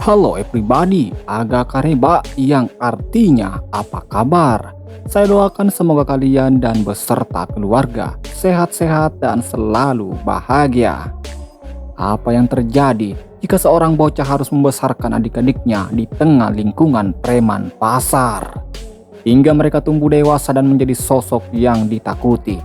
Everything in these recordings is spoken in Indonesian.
Halo everybody, Aga Kareba yang artinya apa kabar? Saya doakan semoga kalian dan beserta keluarga sehat-sehat dan selalu bahagia. Apa yang terjadi jika seorang bocah harus membesarkan adik-adiknya di tengah lingkungan preman pasar? Hingga mereka tumbuh dewasa dan menjadi sosok yang ditakuti,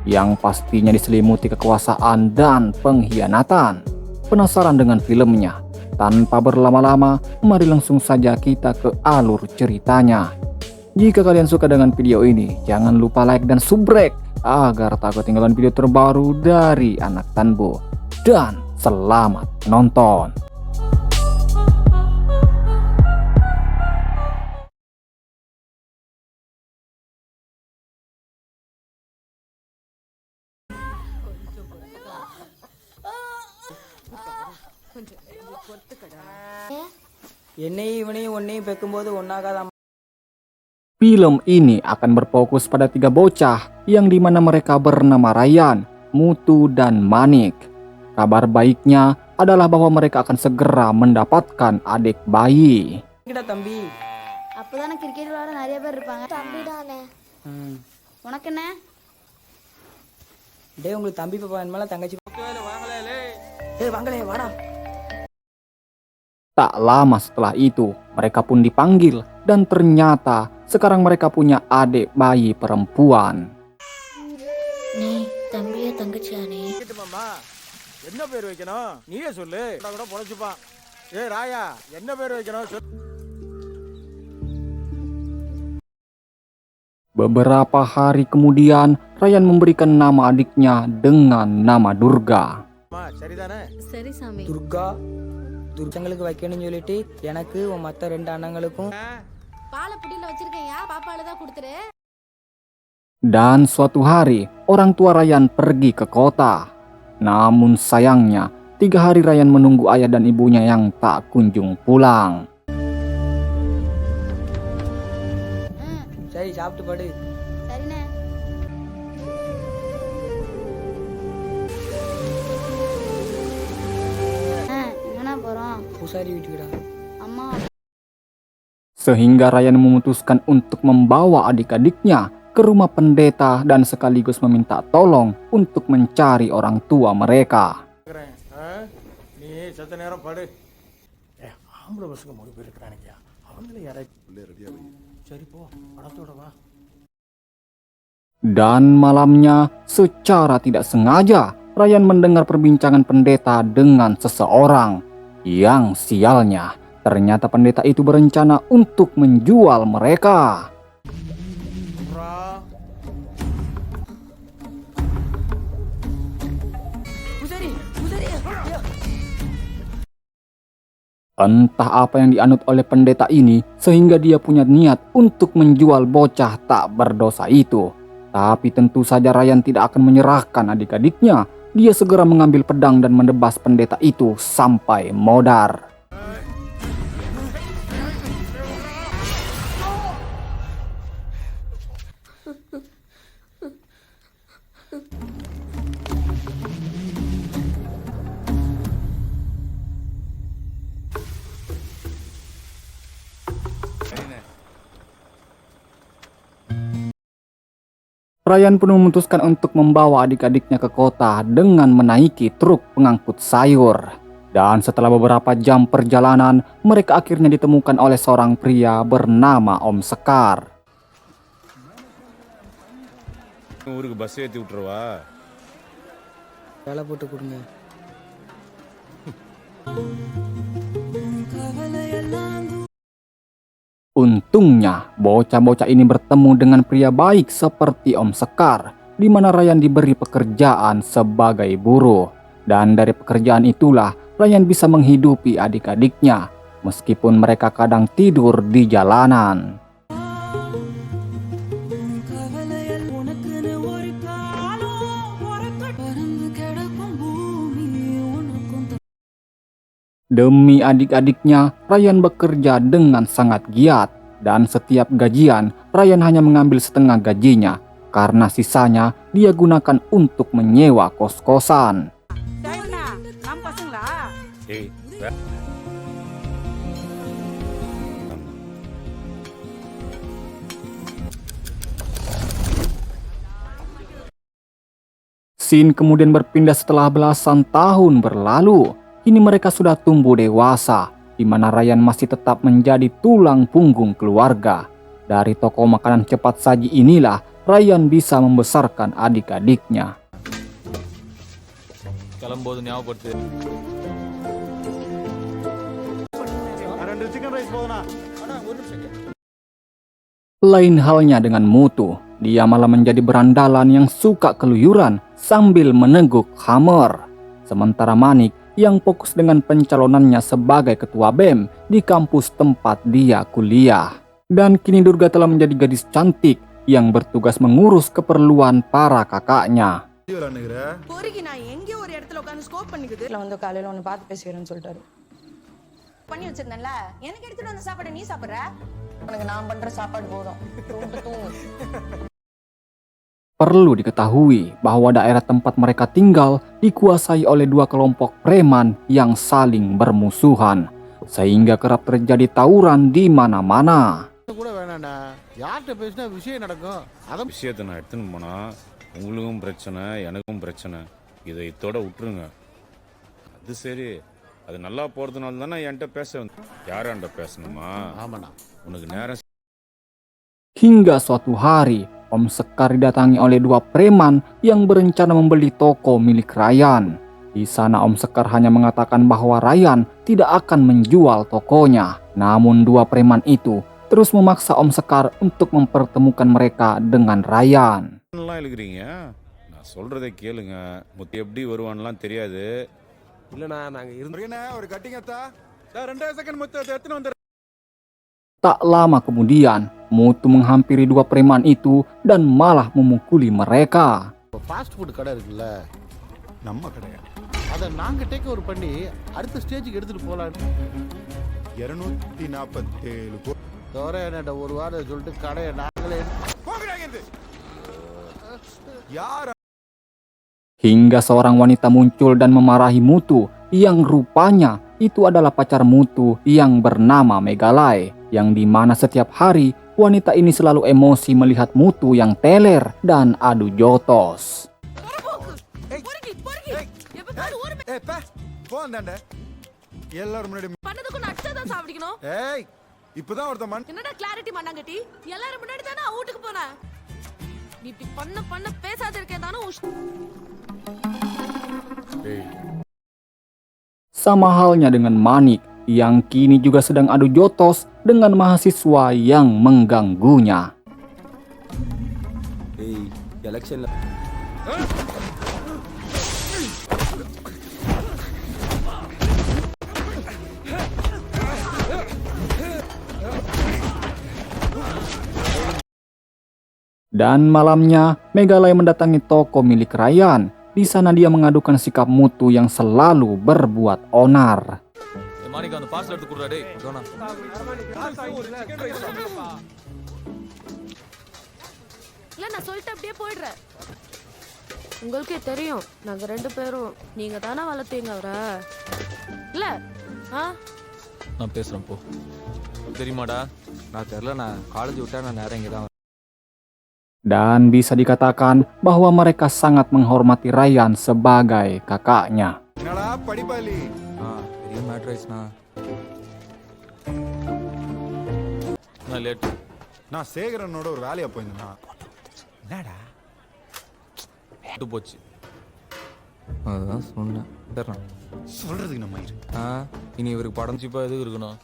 yang pastinya diselimuti kekuasaan dan pengkhianatan. Penasaran dengan filmnya? Tanpa berlama-lama, mari langsung saja kita ke alur ceritanya. Jika kalian suka dengan video ini, jangan lupa like dan subrek agar tak ketinggalan video terbaru dari Anak Tanbo. Dan selamat menonton. Film ini akan berfokus pada 3 bocah yang dimana mereka bernama Ryan, Mutu, dan Manik. Kabar baiknya adalah bahwa mereka akan segera mendapatkan adik bayi. தம்பி அப்பதானே கிரிக்கெட் விளையாட நிறைய பேர் இருப்பாங்க. தம்பிதானே. உனக்கு என்ன? டேய் உங்களுக்கு தம்பி பாப்பா என்ன மேல தங்கச்சி வாங்களே வாடா. Tak lama setelah itu, mereka pun dipanggil dan ternyata sekarang mereka punya adik bayi perempuan. நீ தம்பியா தங்கச்சியா நீ? மாமா என்ன பேர் வைக்கணும் நீயே சொல்லு கூட பொழைச்சுப்பான். ஏய் ராயா என்ன பேர் வைக்கணும் சொல்லு. Beberapa hari kemudian, Ryan memberikan nama adiknya dengan nama Durga. சரிதானே? சரி சாமி. துர்கா துர்கங்களுக்கு வைக்கணும்னு சொல்லிட்டு எனக்கு உன் மத்த 2 அண்ணங்களுக்கும் பாலை புடியில வச்சிருக்கேன்யா, பாப்பால தான் கொடுத்துரு. Dan suatu hari, orang tua Ryan pergi ke kota. Namun sayangnya, 3 hari Ryan menunggu ayah dan ibunya yang tak kunjung pulang. சரி சாப்பிட்டு படு. சரிண்ணே. எங்கண்ணா போறோம்? பூசாரி வீட்டுக்குடா. அம்மா. Sehingga Ryan memutuskan untuk membawa adik-adiknya ke rumah pendeta dan sekaligus meminta tolong untuk mencari orang tua mereka. நீ சத்த நேரம் படு. ஆம்பளை பசங்க 3 பேர் இருக்கிறானுங்க. அவங்கள யாரை ரெடியா வை. சரி போ படத்தோட வா. Dan malamnya, secara tidak sengaja, Ryan mendengar perbincangan pendeta dengan seseorang. Yang sialnya, ternyata pendeta itu berencana untuk menjual mereka. Entah apa yang dianut oleh pendeta ini sehingga dia punya niat untuk menjual bocah tak berdosa itu. Tapi tentu saja Ryan tidak akan menyerahkan adik-adiknya. Dia segera mengambil pedang dan menebas pendeta itu sampai modar. Ryan pun memutuskan untuk membawa adik-adiknya ke kota dengan menaiki truk pengangkut sayur. Dan setelah beberapa jam perjalanan, mereka akhirnya ditemukan oleh seorang pria bernama Om Sekar. ஊருக்கு பஸ் ஏத்தி விட்டுறவா? வேலை போட்டு கொடுங்க. Untungnya, bocah-bocah ini bertemu dengan pria baik seperti Om Sekar, di mana Ryan diberi pekerjaan sebagai buruh. Dan dari pekerjaan itulah, Ryan bisa menghidupi adik-adiknya, meskipun mereka kadang tidur di jalanan. Demi adik-adiknya, Ryan bekerja dengan sangat giat. Dan setiap gajian, Ryan hanya mengambil setengah gajinya. Karena sisanya, dia gunakan untuk menyewa kos-kosan. Scene kemudian berpindah setelah belasan tahun berlalu. Kini mereka sudah tumbuh dewasa, di mana Ryan masih tetap menjadi tulang punggung keluarga. Dari toko makanan cepat saji inilah Ryan bisa membesarkan adik-adiknya. Lain halnya dengan Mutu, dia malah menjadi berandalan yang suka keluyuran sambil meneguk hammer. Sementara Manik yang fokus dengan pencalonannya sebagai ketua BEM di kampus tempat dia kuliah. Dan kini Durga telah menjadi gadis cantik yang bertugas mengurus keperluan para kakaknya. காலையில ஒன்னு பார்த்து பேசிக்கிறேன்னு சொல்லிட்டாரு பண்ணி வச்சிருந்தேன்ல எனக்கு எடுத்துட்டு வந்த சாப்பாடு நீ சாப்பிடுற உனக்கு நான் பண்ற சாப்பாடு போதும் தூங்கு Perlu diketahui bahwa daerah tempat mereka tinggal dikuasai oleh dua kelompok preman yang saling bermusuhan, sehingga kerap terjadi tawuran di mana-mana. கூட வேணாண்டா யார்கிட்ட பேசினா விஷயம் நடக்கும் அதான் விஷயத்தை நான் எடுத்துன்னு போனா உங்களுக்கும் பிரச்சனை எனக்கும் பிரச்சனை இதை இத்தோட விட்டுருங்க அது சரி அது நல்லா போறதுனால தானே என்கிட்ட பேச வந்து யாராண்ட பேசணுமா ஆமாண்ணா உனக்கு நேரம் Hingga suatu hari Om Sekar didatangi oleh dua preman yang berencana membeli toko milik Ryan. Di sana Om Sekar hanya mengatakan bahwa Ryan tidak akan menjual tokonya. Namun dua preman itu terus memaksa Om Sekar untuk mempertemukan mereka dengan Ryan. எல்லாம் இருக்கிறீங்க நான் சொல்றதை கேளுங்க முத்தி எப்படி வருவான்லாம் தெரியாது இல்லண்ணா நாங்க இருந்துருக்கேண்ணா ஒரு கட்டிங்கத்தா 2 செகண்ட் முத்து எடுத்துன்னு வந்து Tak lama kemudian, Mutu menghampiri dua preman itu dan malah memukuli mereka. Fast food கடை இருக்குல்ல நம்ம கடையா அதை நாங்க டேக் ஓவர் பண்ணி அடுத்த ஸ்டேஜுக்கு எடுத்துட்டு போலாம் 247 தோற என்னடா ஒரு வாரம் சொல்லிட்டு கடையை நாங்களே Hingga seorang wanita muncul dan memarahi Mutu yang rupanya itu adalah pacar Mutu yang bernama Megalai, yang dimana setiap hari wanita ini selalu emosi melihat Mutu yang teler dan adu jotos. இப்பதான் ஒருத்தன் என்னடா கிளாரிட்டி மண்ணாங்கட்டி எல்லாரும் முன்னாடி தானே வீட்டுக்கு போன நீ இப்படி பண்ண பேசாத இருக்கேன் தானே Sama halnya dengan Manik yang kini juga sedang adu jotos dengan mahasiswa yang mengganggunya. Dan malamnya, Megalai mendatangi toko milik Ryan. Di sana dia mengadukan sikap Mutu yang selalu berbuat onar. இல்ல நான் சொல்லிட்டு அப்படியே போயிடுறேன் உங்களுக்கே தெரியும் நாங்க ரெண்டு பேரும் நீங்க தானே வளர்த்தீங்க அவரை இல்ல நான் பேசுறேன் போ தெரியுமாடா நான் தெரியல நான் காலேஜ் விட்டா நான் நேரம் இங்கதான் Dan bisa dikatakan bahwa mereka sangat menghormati Ryan sebagai kakaknya. பெரிய மேட்டர் ஆயிடுச்சுண்ணா நான் லேட் நான் சேகரனோட ஒரு வேலையா போயிருந்தேன்னா என்னடா விட்டு போச்சு அதுதான் சொன்னேன் சரிண்ணா சொல்றதுக்கு நம்ம இரு இனி இவருக்கு படம் சீப்பா எதுக்கு இருக்கணும்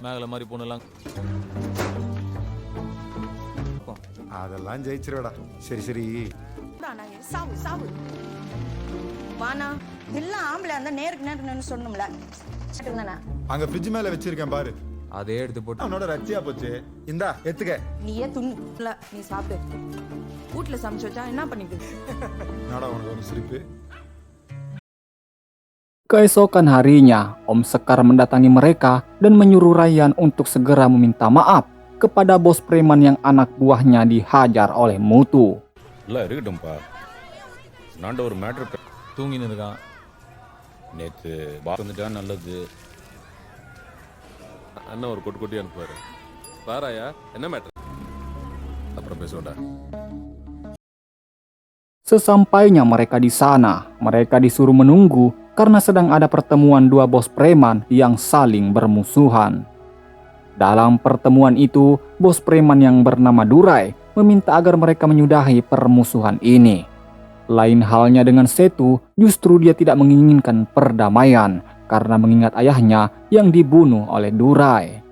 மேகலை மாதிரி பொண்ணெல்லாம் அதெல்லாம் ஜெயிச்சிருடா சரி சரி சாவு சாவு வானா எல்லாம் ஆம்பளை அந்த நேருக்கு நேருக்கு சொன்னோம்ல அங்க ஃப்ரிட்ஜ் மேல வச்சிருக்கேன் பாரு அதே எடுத்து போட்டு அவனோட ரச்சியா போச்சு இந்தா எத்துக்க நீயே துண்ணு நீ சாப்பிடு வீட்டுல சமைச்சு வச்சா என்ன பண்ணிக்குது நாடா உனக்கு ஒரு சிரிப்பு. Keesokan harinya, Om Sekar mendatangi mereka dan menyuruh Ryan untuk segera meminta maaf kepada bos preman yang anak buahnya dihajar oleh Mutu. எல்லாம் இருக்கட்டும்பா நான்ட ஒரு மேட்ரு தூங்கின்னு இருக்கான் நேற்று பாஸ் வந்துட்டா நல்லது அண்ணன் ஒரு கொட்டு கொட்டி அனுப்புவாரு பாராயா என்ன மேட்டர் அப்புறம் பேசுவோம்டா Sesampainya mereka di sana, mereka disuruh menunggu karena sedang ada pertemuan dua bos preman yang saling bermusuhan. Dalam pertemuan itu, bos preman yang bernama Durai meminta agar mereka menyudahi permusuhan ini. Lain halnya dengan Setu, justru dia tidak menginginkan perdamaian karena mengingat ayahnya yang dibunuh oleh Durai.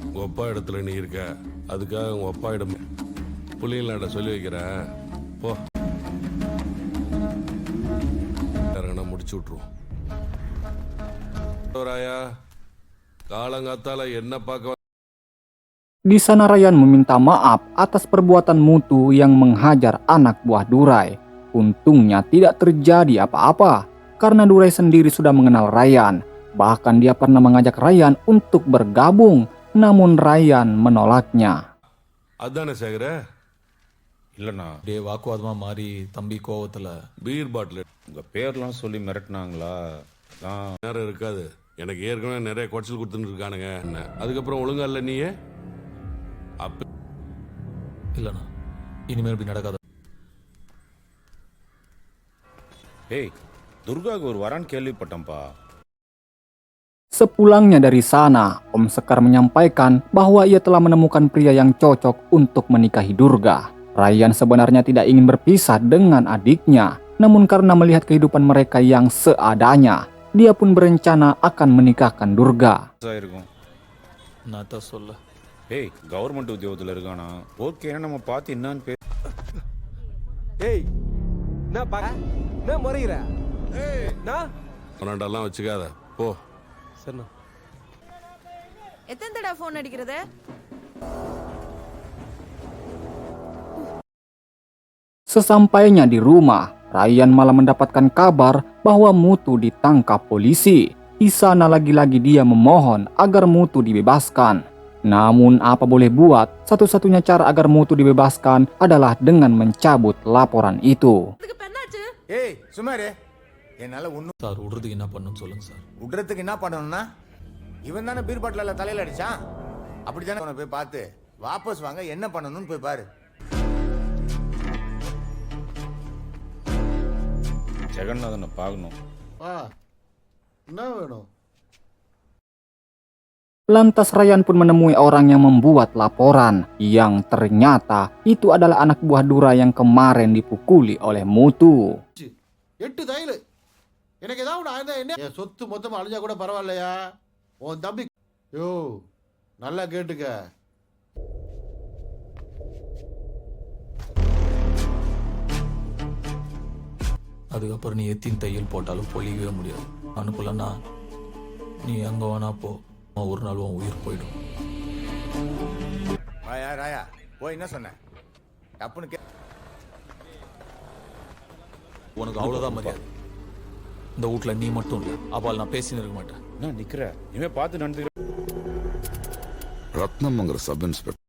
உங்க அப்பா இடத்துல நீ இருக்க, அதுக்காக உங்க அப்பா இடம் புள்ளிங்களாண்ட சொல்லி வைக்கிறேன். போ, முடிச்சு விட்டுருவோம். ராயா, காலங்காத்தால என்ன பார்க்க. Di sana Ryan meminta maaf atas perbuatan Mutu yang menghajar anak buah Durai. Untungnya tidak terjadi apa-apa karena Durai sendiri sudah mengenal Ryan. Bahkan dia pernah mengajak Ryan untuk bergabung, namun Ryan menolaknya. அதானே சேகர? இல்லைண்ணா, டே வாக்குவாதமா மாறி தம்பி கோவத்துல beer bottle உங்க பேர்லாம் சொல்லி மிரட்டினாங்களா? நான் நேரம் இருக்காது. எனக்கு ஏற்கனவே நிறைய குறைச்சல் கொடுத்துட்டு இருக்கானுங்க. என்ன அதுக்கப்புறம் ஒழுங்கா இல்லை நீயே? அப்ப இல்லைண்ணா, இனிமேல் இப்படி நடக்காது. ஏய், துர்காவுக்கு ஒரு வரான்னு கேள்விப்பட்டேன்ப்பா. Sepulangnya dari sana, Om Sekar menyampaikan bahwa ia telah menemukan pria yang cocok untuk menikahi Durga. Ryan sebenarnya tidak ingin berpisah dengan adiknya, namun karena melihat kehidupan mereka yang seadanya, dia pun berencana akan menikahkan Durga. இருக்கும். நான் தான் சொல்ல. ஏய், கவர்மெண்ட் உத்தியோகத்தில் இருக்கானா? ஓகேன்னா நம்ம பார்த்து என்னன்னு ஏய், நான் பாக்க நான் முறையிற. நான் கொண்டாண்டெல்லாம் வச்சுக்காத. போ. சரிண்ணா. எத்தனை தடவை ஃபோன் அடிக்கிறது? Sesampainya di rumah, Ryan malah mendapatkan kabar bahwa Mutu ditangkap polisi. Di sana lagi-lagi dia memohon agar Mutu dibebaskan. Namun apa boleh buat, satu-satunya cara agar Mutu dibebaskan adalah dengan mencabut laporan itu. ஏய் சுமாரு, என்னால ஒன்றும் சார் விடுறதுக்கு என்ன பண்ணணும்னு சொல்லுங்க சார். விடுறதுக்கு என்ன பண்ணணும்னா, இவன் தானே பீர் பாட்டில தலையில அடிச்சான். அப்படி தானே அவனை போய் பார்த்து வாபஸ் வாங்க என்ன பண்ணணும்னு போய் பாரு. ஜெகநாதனை பார்க்கணும். என்ன வேணும்? Lantas Ryan pun menemui orang yang membuat laporan, yang ternyata itu adalah anak buah Dura yang kemarin dipukuli oleh Mutu. 8 தையல் எனக்கு ஏதாவது ஆயிருந்தா என்ன, என் சொத்து மொத்தம் அழிஞ்சா கூட பரவாயில்லையா? உன் தம்பி யோ நல்லா கேட்டுக்க. அதுக்கப்புறம் நீ எத்தின் தையல் போட்டாலும் பொழியவே முடியாது. அனுப்பலன்னா நீ அங்க வேணா போ, ஒரு நாள் உன் உயிர் போயிடும். ராயா ராயா போய் என்ன சொன்ன? தப்புன்னு உனக்கு அவ்வளவுதான் மரியாதை. இந்த வீட்டுல நீ மட்டும் இல்ல, அப்பால் நான் பேசின்னு இருக்க மாட்டேன். நான் நிக்கிறேன், இனிமே பார்த்து நடந்துக்கிறேன். ரத்னம்ங்கிற sub inspector.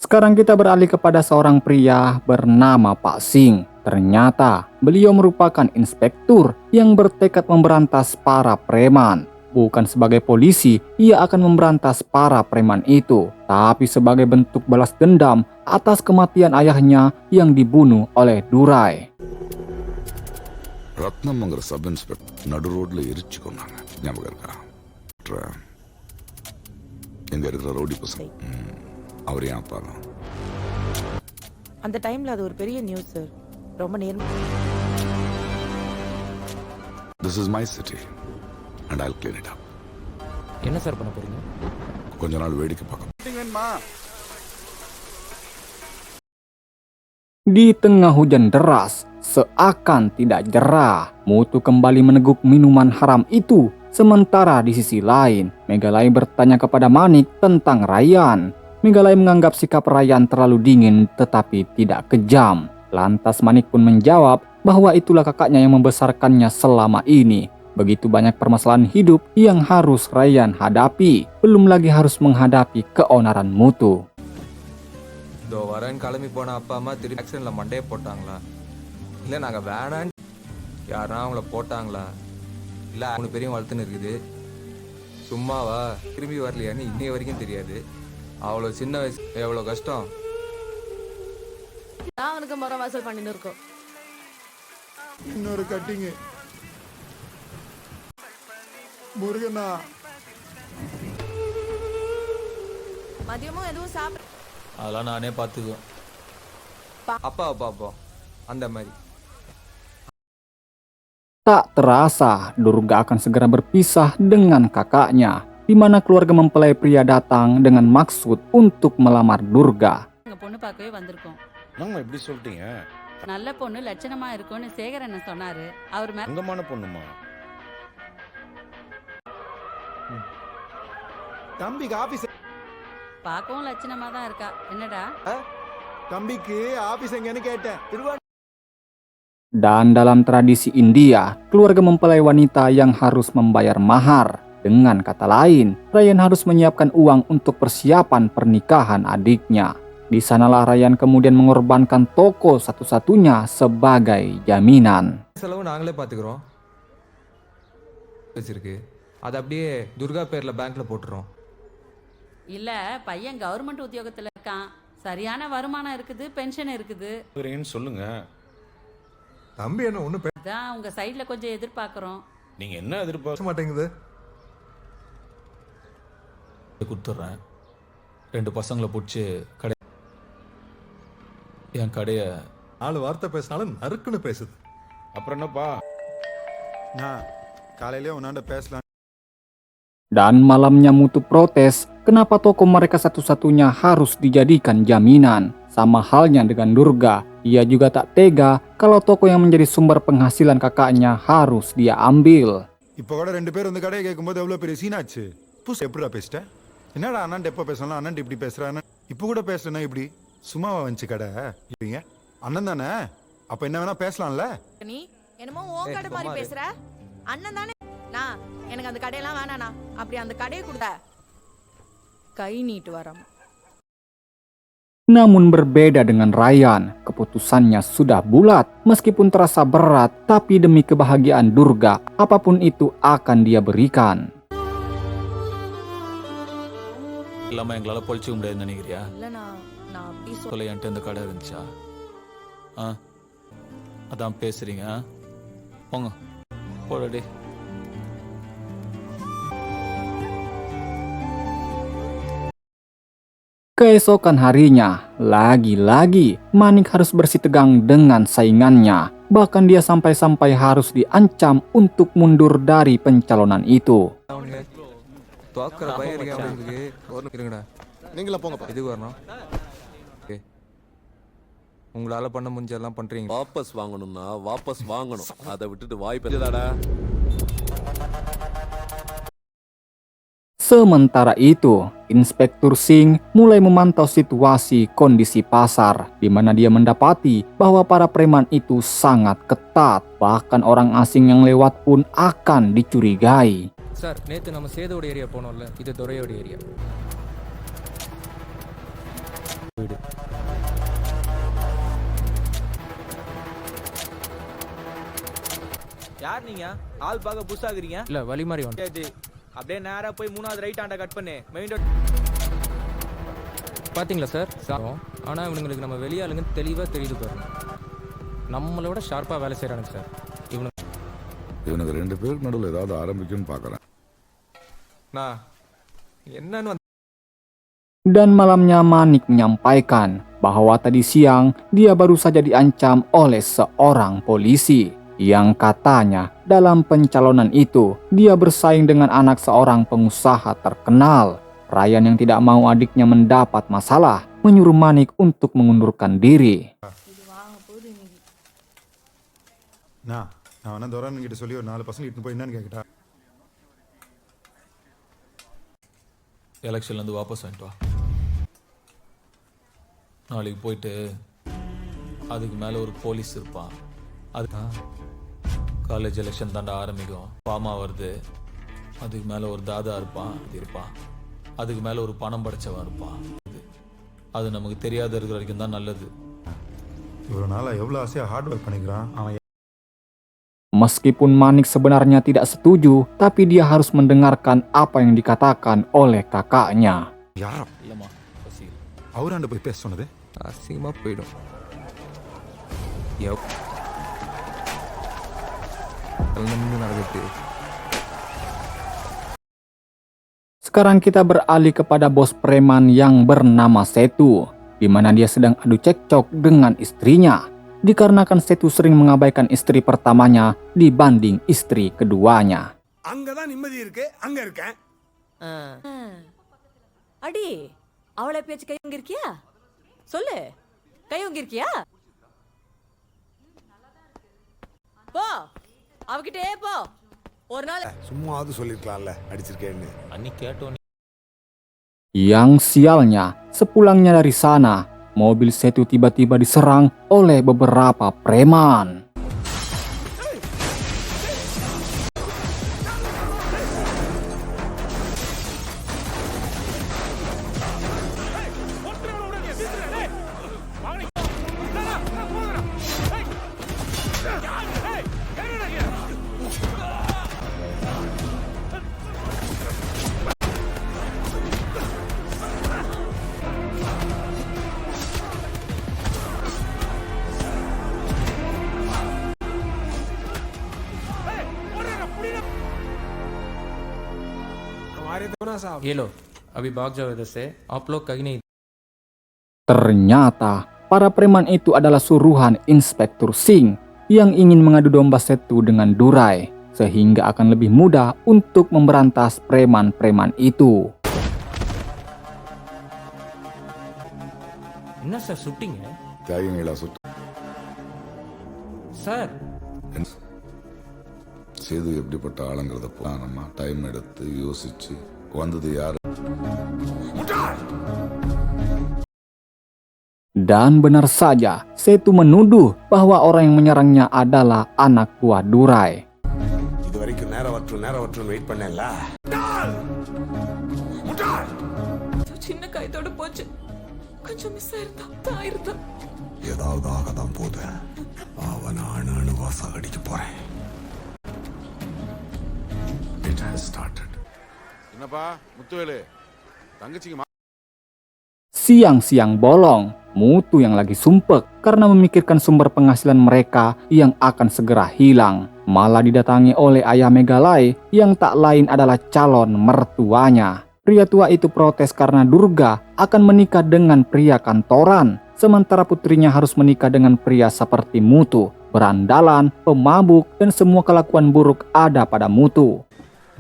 Sekarang kita beralih kepada seorang pria bernama Pak Sing. Ternyata beliau merupakan inspektur yang bertekad memberantas para preman. Bukan sebagai polisi, ia akan memberantas para preman itu, tapi sebagai bentuk balas dendam atas kematian ayahnya yang dibunuh oleh Durai. ரத்னம்ங்கிற sub inspector நடு ரோட்ல எரிச்சு கொண்டாங்க. ஞாபகம் இருக்கா? எங்க இருக்கிற ரவுடி பசங்க அவர் ஏன் அப்பாங்க? அந்த டைம்ல அது ஒரு பெரிய நியூஸ் சார். ரொம்ப நேர்மை. This is my city and I'll clean it up. என்ன சார் பண்ண போறீங்க? கொஞ்ச நாள் வேடிக்கை பார்க்க. Di tengah hujan deras, seakan tidak jerah, Mutu kembali meneguk minuman haram itu. Sementara di sisi lain, Megalai bertanya kepada Manik tentang Ryan. Megalai menganggap sikap Ryan terlalu dingin tetapi tidak kejam. Lantas Manik pun menjawab bahwa itulah kakaknya yang membesarkannya selama ini. Begitu banyak permasalahan hidup yang harus Ryan hadapi, belum lagi harus menghadapi keonaran Mutu. இதோ வரேன் கிளம்பி போன அப்பா அம்மா திருப்பி ஆக்சிடென்ட்ல மண்டையை போட்டாங்களா, இல்லை நாங்கள் வேணான்னு யாரா அவங்கள போட்டாங்களா, இல்லை அவங்களுக்கு பெரிய வளர்த்துன்னு இருக்குது, சும்மாவா திரும்பி வரலையான்னு இன்னைய வரைக்கும் தெரியாது. அவ்வளோ சின்ன வயசு எவ்வளோ கஷ்டம். நான் அவனுக்கு முறை வாசல் பண்ணின்னு இருக்கோம். இன்னொரு கட்டிங்கு முருகனா. மதியமும் எதுவும் சாப்பிட அதெல்லாம் நானே பார்த்துக்குவேன். அப்பாவை பார்ப்போம் அந்த மாதிரி. Tak terasa, Durga akan segera berpisah dengan kakaknya, di mana keluarga mempelai pria datang dengan maksud untuk melamar Durga. பொண்ணு பார்க்கவே வந்திருக்கோம். என்னம்மா இப்படி சொல்லிட்டீங்க? நல்ல பொண்ணு லட்சணமா இருக்கும்னு சேகர் என்ன சொன்னாரு. அவர் தங்கமான பொண்ணுமா? தம்பிக்கு ஆபீஸ் பார்க்கவும் லட்சணமா தான் இருக்கா. என்னடா தம்பிக்கு ஆபீஸ் எங்கன்னு கேட்டேன். Dan dalam tradisi India, keluarga mempelai wanita yang harus membayar mahar. Dengan kata lain, Ryan harus menyiapkan uang untuk persiapan pernikahan adiknya. Di sanalah Ryan kemudian mengorbankan toko satu-satunya sebagai jaminan. செலவு நாங்களே பார்த்துக்கிறோம். வச்சிருக்கு அது அப்படியே துர்கா பேர்ல பேங்க்ல போட்டுறோம். இல்ல பையன் கவர்மெண்ட் உத்தியோகத்துல இருக்கான். சரியான வருமானம் இருக்குது, பென்ஷன் இருக்குது. சொல்லுங்க. தம்பி என்ன ஒண்ணு அதான் உங்க சைடுல கொஞ்சம் எதிர்பார்க்கறோம். நீங்க என்ன எதிர்பார்க்க மாட்டேங்குது. கொடுத்துட்றேன். 2 பசங்களை பிடிச்சி என் கடையை 4 வார்த்தை பேசினாலும் நறுக்குன்னு பேசுது. அப்புறம் என்னப்பா? நான் காலையிலே உன்னாண்ட பேசலாம். Dan malamnya Mutu protes kenapa toko mereka satu-satunya harus dijadikan jaminan. Sama halnya dengan Durga, ia juga tak tega kalau toko yang menjadi sumber penghasilan kakaknya harus dia ambil. இப்போ கூட 2 பேர் வந்து கடையை கேட்கும்போது எவ்வளோ பெரிய சீனாச்சு. புஷ் எப்படிடா பேசிட்டேன்? என்னடா அண்ணன் எப்போ பேசலாம், அண்ணன் இப்படி பேசுறான்னு. இப்போ கூட பேசலன்னா இப்படி சும்மாவா வந்துச்சு கடை? இல்லைங்க அண்ணன் தானே, அப்போ என்ன வேணா பேசலாம்ல. நீ என்னமோ உன் கடை மாதிரி பேசுற. அண்ணன் தானே. நான் எனக்கு அந்த கடையெல்லாம் வேணாண்ணா. அப்படி அந்த கடையை கொடுத்த கை நீட்டு வரோம். Namun berbeda dengan Ryan, keputusannya sudah bulat. Meskipun terasa berat, tapi demi kebahagiaan Durga, apapun itu akan dia berikan. இல்லாமல் எங்களால் பொழிச்சிக்க முடியாதுன்னு நினைக்கிறியா? இல்லண்ணா நான் அப்படி சொல்ல என்கிட்ட இந்த கடை இருந்துச்சா? அதான் பேசுறீங்க. போங்க போடே. Keesokan harinya, lagi-lagi Manik harus bersih tegang dengan saingannya. Bahkan dia sampai-sampai harus diancam untuk mundur dari pencalonan itu. தோக்கிற பையன் இருங்கடா. நீங்களா போங்கப்பா. இதுக்கு வரணும். உங்களால பண்ண முடிஞ்செல்லாம் பண்றீங்க. வாபஸ் வாங்கணும்னா வாபஸ் வாங்கணும். அதை விட்டுட்டு வாய் பெரியதாடா. Sementara itu, Inspektur Singh mulai memantau situasi kondisi pasar, di mana dia mendapati bahwa para preman itu sangat ketat. Bahkan orang asing yang lewat pun akan dicurigai. Sir, நேற்று நம்ம சேதோட ஏரியா போனோம்ல, இது துறையோட ஏரியா. வீடு யார் நீங்க? ஆள் பார்க்க புதுசாகிறீங்க. இல்ல வழி மாதிரி வந்து அப்படியே நேரா போய் 3வது ரைட் ஆண்ட கட் பண்ணு. மெயின் ரோட் பாத்தீங்களா சார்? ஆனா இவனுங்களுக்கு நம்ம வெளியாளுங்க தெளிவா தெரியுது பாருங்க. நம்மளோட ஷார்ப்பா வேலை செய்யறானுங்க சார். இவனுக்கு 2 பேருக்கு நடுவில் ஏதாவது ஆரம்பிக்கும்னு பார்க்குறேன். நான் என்னன்னு Dan malamnya Manik menyampaikan bahwa tadi siang dia baru saja diancam oleh seorang polisi. Yang katanya dalam pencalonan itu dia bersaing dengan anak seorang pengusaha terkenal. Ryan yang tidak mau adiknya mendapat masalah menyuruh Manik untuk mengundurkan diri. நான் வேணா தோரான் கிட்ட சொல்லி ஒரு 4 பசங்க இட்டு போய் என்னன்னு கேட்கட்டா. எலெக்ஷன்லேருந்து வாபஸ் வாங்கிட்டு வா. நாளைக்கு போயிட்டு அதுக்கு மேலே ஒரு போலீஸ் இருப்பான். அதுதான் காலேஜ் எலெக்ஷன் தாண்டா ஆரம்பிக்கும். பாமா வருது, அதுக்கு மேலே ஒரு தாதா இருப்பான். அதுக்கு மேலே ஒரு பணம் படைச்சவன் இருப்பான். அது நமக்கு தெரியாத இருக்கிற வரைக்கும் தான் நல்லது. இவ்வளோ நாளாக எவ்வளோ ஆசையாக ஹார்ட் ஒர்க் பண்ணிக்கிறான் அவன். Meskipun Manik sebenarnya tidak setuju, tapi dia harus mendengarkan apa yang dikatakan oleh kakaknya. யார் இல்லைம்மா பசி அவராண்ட போய் பேச சொன்னது? அசிங்கமாக போயிடும் நடக்குது. Sekarang kita beralih kepada bos preman yang bernama Setu, di mana dia sedang adu cekcok dengan istrinya, dikarenakan Setu sering mengabaikan istri pertamanya dibanding istri keduanya. அங்கதான் நிம்மதி இருக்கு, அங்க இருக்கேன். அடி அவளை பேச்சு கை இருக்கியா சொல்லு கை இருக்கியா போ அவகிட்டே போ ஒரு நாள் சும்மா அது சொல்லிருக்கலாம்ல அடிச்சிருக்கேன்னு. அன்னைக்கு கேட்டோன்னே Yang sialnya, sepulangnya dari sana, mobil Setu tiba-tiba diserang oleh beberapa preman. ये लो अभी भाग जाओ इधर से आप लोग कहीं नहीं. Ternyata, para preman itu adalah suruhan Inspektur Singh yang ingin mengadu domba Setu dengan Durai, sehingga akan lebih mudah untuk memberantas preman-preman itu. என்ன சார் சுட்டிங்க தியாகிங்களா சுட்டு சார்? சேது எப்படிப்பட்ட ஆளுங்கிறத நம்ம டைம் எடுத்து யோசிச்சு வந்தது யாரு. Dan benar saja, Setu menuduh bahwa orang yang menyerangnya adalah anak buah Durai. இது வரைக்கும் நேரம் வெயிட் பண்ணல. சின்ன கைத்தோட போச்சு கொஞ்சம் மிஸ் ஆயிருந்தா ஏதாவது ஆகதான் போது. அவன் அணுவா சாகடிக்க போறேன். It has started. என்னப்பா முத்துவேலு தங்கச்சிக்கு Siang-siang bolong, Mutu yang lagi sumpek karena memikirkan sumber penghasilan mereka yang akan segera hilang, malah didatangi oleh ayah Megalai yang tak lain adalah calon mertuanya. Pria tua itu protes karena Durga akan menikah dengan pria kantoran, sementara putrinya harus menikah dengan pria seperti Mutu, berandalan, pemabuk, dan semua kelakuan buruk ada pada Mutu.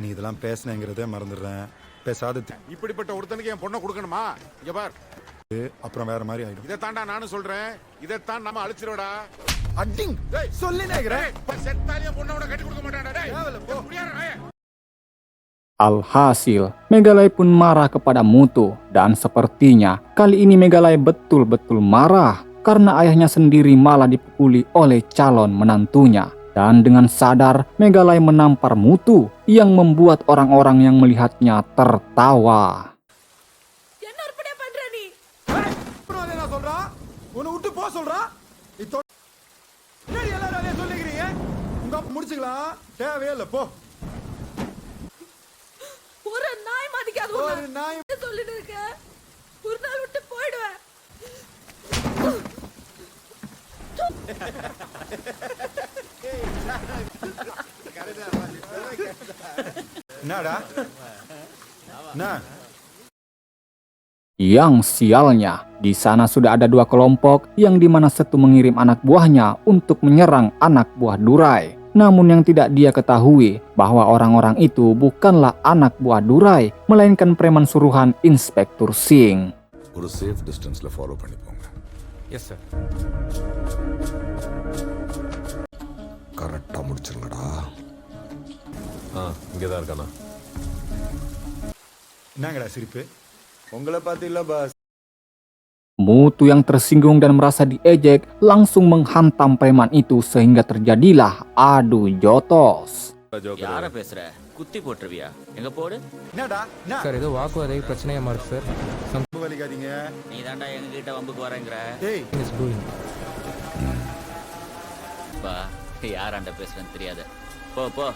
நீ இதெல்லாம் பேசினேங்கிறதே மறந்துடுறேன். பேசாத இப்படிப்பட்ட ஒருத்தனுக்கு என் பொண்ணை கொடுக்கணுமா? இங்க பார், அப்புறம் வேற மாதிரி ஆயிடும். இதை தாண்டா நானும் சொல்றேன். இதைத்தான் நம்ம அழிச்சிரோடா. அடிங் சொல்லினேங்கிறேன். செத்தாலியா பொண்ணோட கட்டி கொடுக்க மாட்டாடா. டேய் Alhasil, Megalai pun marah kepada Mutu, dan sepertinya kali ini Megalai betul-betul marah karena ayahnya sendiri malah dipukuli oleh calon menantunya. Dan dengan sadar, Megalai menampar Mutu yang membuat orang-orang yang melihatnya tertawa. என்ன அர்ப்பணை பண்ற நீ? என்ன சொல்றா? உன்னை விட்டு போ சொல்றா? என்னடி எல்லாரும் அதே சொல்லிக்கிறீங்க? உங்க அப்பா முடிச்சுக்கலாம். தேவையே இல்லை போ. ஒரு நாய் மதிக்காத ஒரு நாய் சொல்லிட்டு இருக்க. ஒரு நாள் விட்டு போயிடுவேன். என்னடா? Nah, Yang sialnya, di sana sudah ada dua kelompok yang dimana Setu mengirim anak buahnya untuk menyerang anak buah Durai. Namun yang tidak dia ketahui bahwa orang-orang itu bukanlah anak buah Durai, melainkan preman suruhan Inspektur Singh. ஒரு சேஃப் டிஸ்டன்ஸ்ல ஃபாலோ பண்ணி போங்க. Yes sir. கரெக்டா முடிச்சிருங்கடா. இங்கதான் இருக்கானா? என்னங்கடா சிரிப்பு? உங்களை பார்த்து இல்ல pass. Mutu yang tersinggung dan merasa diejek langsung menghantam preman itu sehingga terjadilah adu jotos. யார பேசுற? குத்தி போட்டுருவியா? எங்க போடு? என்னடா? சார் ஏதோ வாக்குவாதை பிரச்சனையா மாறு சார். சம்பு வலிக்காதீங்க. நீ தாண்டா எங்க கிட்ட வம்புக்கு வரேங்கிற. டேய், இஸ் கோயிங். பா யாராண்ட பேசுறேன்னு தெரியாத. போ போ.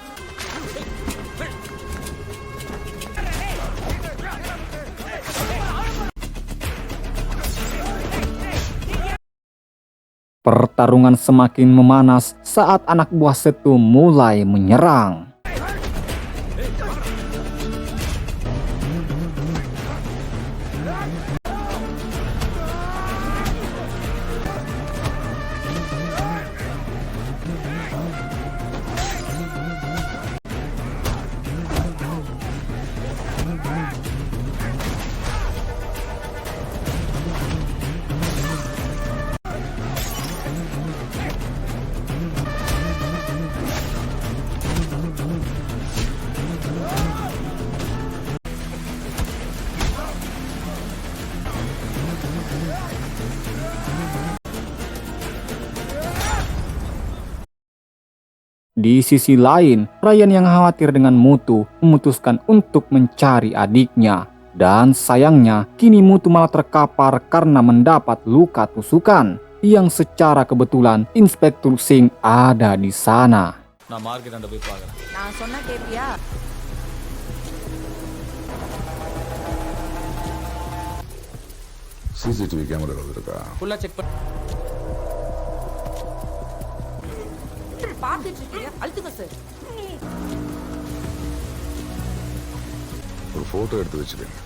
Pertarungan semakin memanas saat anak buah Setu mulai menyerang. Di sisi lain, Ryan yang khawatir dengan Mutu memutuskan untuk mencari adiknya. Dan sayangnya, kini Mutu malah terkapar karena mendapat luka tusukan. Yang secara kebetulan Inspektur Singh ada di sana. நான் மார்க்கெட்டாண்ட போய் பார்க்குறேன். நான் சொன்னா கேப்பியா? CCTV camera இருக்கா? ஃபுல்லாக செக் பண்ணி பார்த்துட்டு இருக்கீங்க, அழுத்துங்க சார். ஒரு போட்டோ எடுத்து வச்சிருங்க.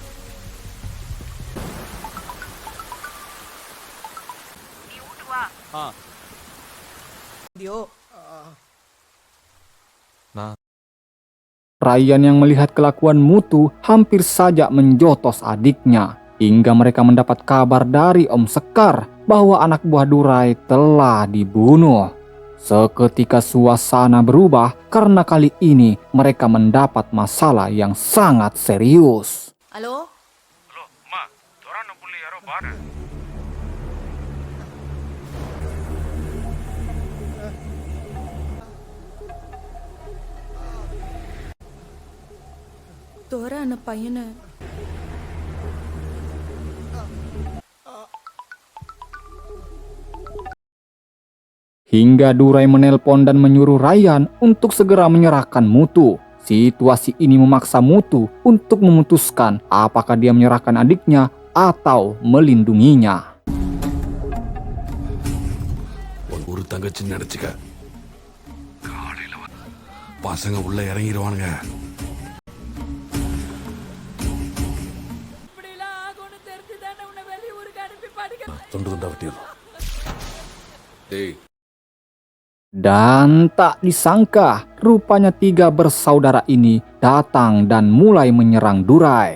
Ryan yang melihat kelakuan Mutu hampir saja menjotos adiknya. Hingga mereka mendapat kabar dari Om Sekar bahwa anak buah Durai telah dibunuh. Seketika suasana berubah karena kali ini mereka mendapat masalah yang sangat serius. Halo? Hello அம்மா, துறான புள்ளி யாரோ பாரு. தோரா அந்த பையனை Hingga Durai menelpon dan menyuruh Ryan untuk segera menyerahkan Mutu. Situasi ini memaksa Mutu untuk memutuskan apakah dia menyerahkan adiknya atau melindunginya. ஒரு தங்கச்சி நினைச்சுக்க. காலையில பசங்க உள்ள இறங்கிடுவானுங்க. தொண்டு தொண்டா வெட்டிடுறோம். டேய். Dan tak disangka, rupanya 3 bersaudara ini datang dan mulai menyerang Durai.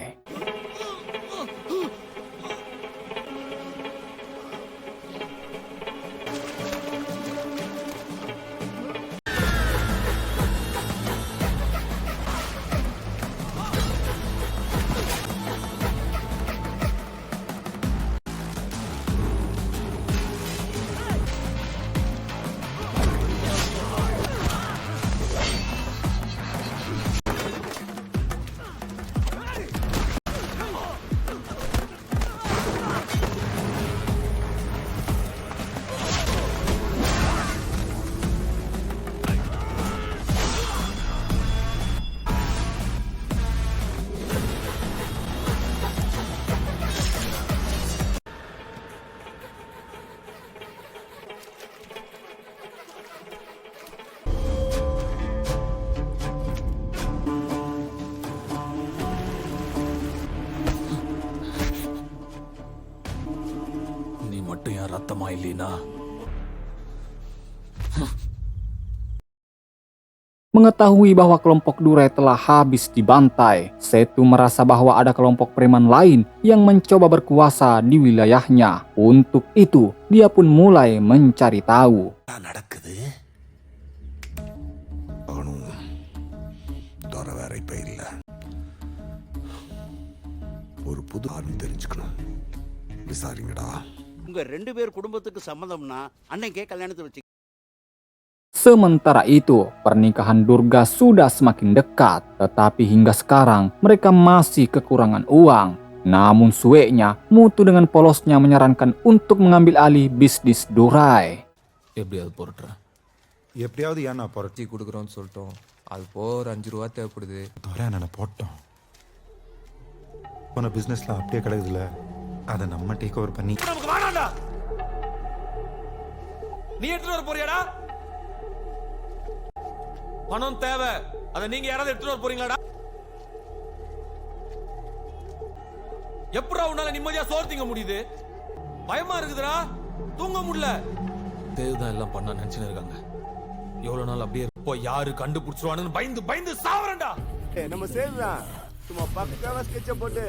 மட்டும் என் ரத்தமா இல்லைனா? Mengetahui bahwa kelompok Durai telah habis dibantai, Setu merasa bahwa ada kelompok preman lain yang mencoba berkuasa di wilayahnya. Untuk itu, dia pun mulai mencari tahu. ஒரு புது ஆர்மி தெரிஞ்சுக்கணும். விசாரிங்கடா. உங்க 2 பேர் குடும்பத்துக்கு சம்மதம்னா அன்னைக்கே கல்யாணத்தை வச்சு. Sementara itu, pernikahan Durga sudah semakin dekat, tetapi hingga sekarang mereka masih kekurangan uang. Namun sueknya, Mutu dengan polosnya menyarankan untuk mengambil alih bisnis Durai. எப்படியாவது போட்டுறேன். எப்படியாவது ஏன் நான் புரட்சி கொடுக்குறோன்னு சொல்லிட்டோம். அது போக ஒரு 5 ரூபா தேவைப்படுது. தோற நான் போட்டோம் போன பிஸ்னஸ்லாம் அப்படியே கிடக்குதுல, அதை நம்ம டேக் ஓவர் பண்ணி நமக்கு வேணாம்டா. நீ எடுத்துட்டு வர போறியாடா? பணம் தேவை, அதை நீங்க யாராவது எடுத்துட்டு வர போறீங்களாடா? எப்படா உன்னால நிம்மதியா சோறு திங்க முடியுது? பயமா இருக்குதுடா, தூங்க முடியல. தேவதான் எல்லாம் பண்ண நினைச்சுன்னு இருக்காங்க. எவ்வளவு நாள் அப்படியே இருப்போ, யாரு கண்டுபிடிச்சிருவானுன்னு பயந்து பயந்து சாவறேன்டா. நம்ம சேவ்தான் சும்மா பக்காவா ஸ்கெட்ச போட்டு.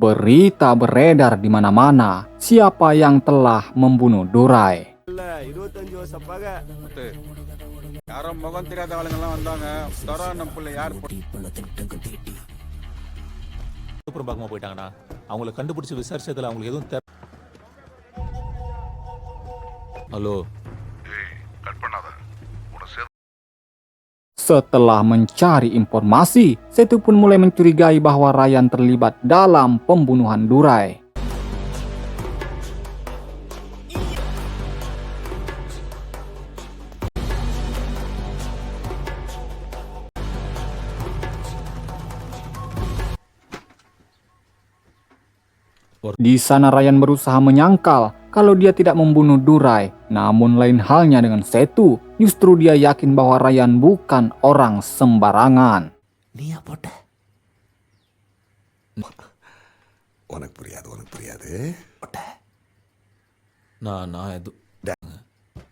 Berita beredar di mana-mana siapa yang telah membunuh Durai. 25 வருஷம் பகை. யாரோ முகம் தெரியாத ஆளுங்கெல்லாம் வந்தாங்க. தரா நம்ம பிள்ளை யார் அப்புறம் பார்க்காம போயிட்டாங்கடா. அவங்கள கண்டுபிடிச்சு விசாரிச்சதுல அவங்களுக்கு எதுவும் hello, Setelah mencari informasi, Setu pun mulai mencurigai bahwa Ryan terlibat dalam pembunuhan Durai. Di sana Ryan berusaha menyangkal kalau dia tidak membunuh Durai. Namun lain halnya dengan Setu. Justru dia yakin bahwa Ryan bukan orang sembarangan. நீயா போட்ட? உனக்கு புரியாது.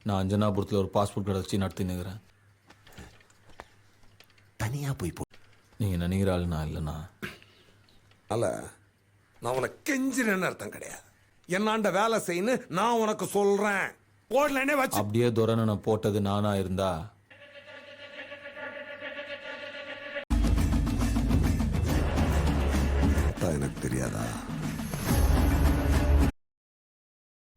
நான் அஞ்சனாபுரத்தில் ஒரு பாஸ்போர்ட் கடை வச்சு நடத்தினுக்கிறேன். தனியா போய் நீங்க நினைக்கிற ஆள் நான் இல்லைண்ணா. அல்ல, நான் உனக்கு கெஞ்சிறேன்னு அர்த்தம் கிடையாது. என்னாண்ட வேலை செய்யணும் நான் உனக்கு சொல்றேன். போடலனே வச்சு அப்படியே துரனை நான் போட்டது நானா இருந்தா எனக்கு தெரியாதா?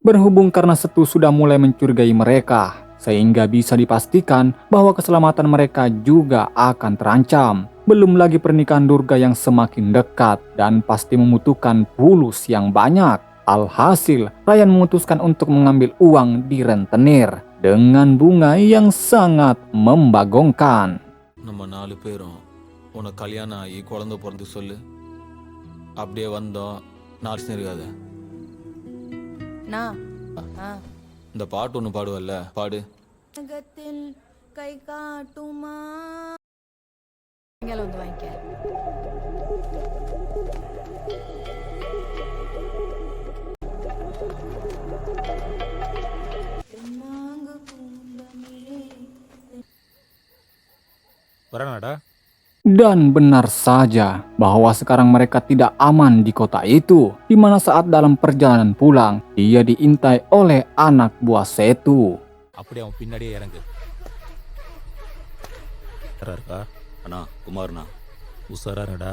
Berhubung karena Setu sudah mulai mencurigai mereka, sehingga bisa dipastikan bahwa keselamatan mereka juga akan terancam. Belum lagi pernikahan Durga yang semakin dekat dan pasti membutuhkan bulus yang banyak. Alhasil, Ryan memutuskan untuk mengambil uang di rentenir dengan bunga yang sangat membagongkan. நம்ம 4 பேரும் உனக்கு கல்யாணம் ஆகி குழந்தை பிறந்து சொல்லு. அப்படியே வந்தோம், நார்ஸ் இருக்காது. இந்த பாட்டு ஒன்று பாடுவல்ல, பாடு. கை காட்டுமா வந்து வாங்கிக்க. Dan benar saja bahwa sekarang mereka tidak aman di kota itu, di mana saat dalam perjalanan pulang, dia diintai oleh anak buah Setu. அப்படியே அவன் பின்னாடியே இறங்கு. இருக்கா அண்ணா, குமார்ண்ணா உசாராடா.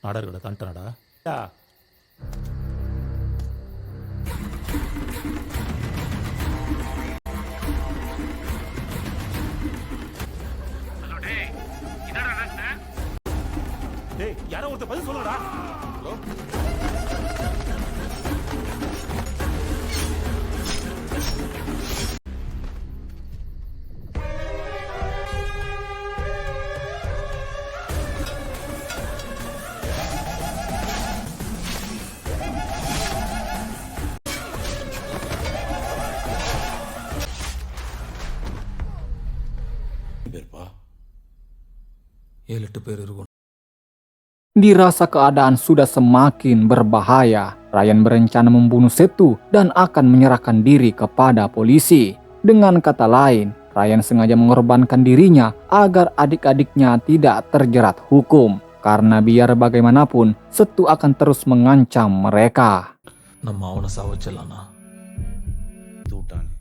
நாடகோட தண்டனடா. யாரோ ஒருத்தர் பதில் சொல்லுடா. ஹலோ, பேர்ப்பா 7-8 பேர் இருக்கும். Dirasa keadaan sudah semakin berbahaya, Ryan berencana membunuh Setu dan akan menyerahkan diri kepada polisi. Dengan kata lain, Ryan sengaja mengorbankan dirinya agar adik-adiknya tidak terjerat hukum. Karena biar bagaimanapun, Setu akan terus mengancam mereka. நம்ம அவனை சாவச்சலானா தூட்டானே